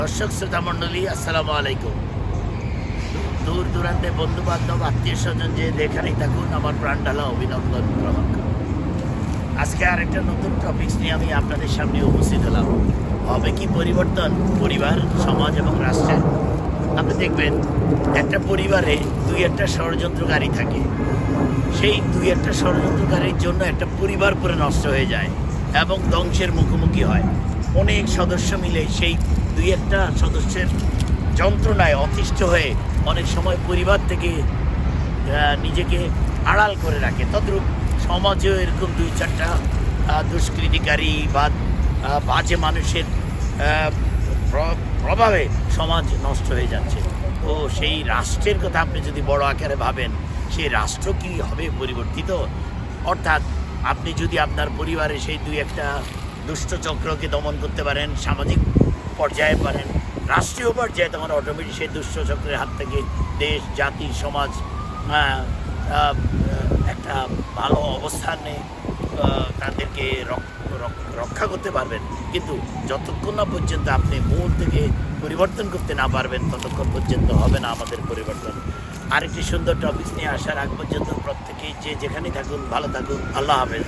দর্শক শ্রোতা মণ্ডলী, আসসালামু আলাইকুম। দূর দূরান্তে বন্ধু বান্ধব আত্মীয় স্বজন যে যেখানেই থাকুন, আমার প্রাণ ঢালা অভিনন্দন গ্রহণ করুন। আজকে আরেকটা নতুন টপিকস নিয়ে আমি আপনাদের সামনে উপস্থিত হলাম। হবে কি পরিবর্তন পরিবার, সমাজ এবং রাষ্ট্রের? আপনি দেখবেন একটা পরিবারে দুই একটা ষড়যন্ত্রকারী থাকে। সেই দুই একটা ষড়যন্ত্রকারীর জন্য একটা পরিবার পুরো নষ্ট হয়ে যায় এবং ধ্বংসের মুখোমুখি হয়। অনেক সদস্য মিলে সেই দুই একটা সদস্যের যন্ত্রণায় অতিষ্ঠ হয়ে অনেক সময় পরিবার থেকে নিজেকে আড়াল করে রাখে। তদ্রূপ সমাজেও এরকম দুই চারটা দুষ্কৃতিকারী বা বাজে মানুষের প্রভাবে সমাজ নষ্ট হয়ে যাচ্ছে। তো সেই রাষ্ট্রের কথা আপনি যদি বড় আকারে ভাবেন, সেই রাষ্ট্র কি হবে পরিবর্তিত? অর্থাৎ আপনি যদি আপনার পরিবারে সেই দুই একটা দুষ্ট চক্রকে দমন করতে পারেন, সামাজিক পর্যায়ে পারেন, রাষ্ট্রীয় পর্যায়ে, তখন অটোমেটিক সেই দুষ্ট চক্রের হাত থেকে দেশ, জাতি, সমাজ একটা ভালো অবস্থানে তাদেরকে রক্ষা করতে পারবেন। কিন্তু যতক্ষণ না পর্যন্ত আপনি মূল থেকে পরিবর্তন করতে না পারবেন, ততক্ষণ পর্যন্ত হবে না আমাদের পরিবর্তন। আরেকটি সুন্দর টপিক নিয়ে আসার আগ পর্যন্ত প্রত্যেকেই যে যেখানেই থাকুন ভালো থাকুন। আল্লাহ হাফেজ।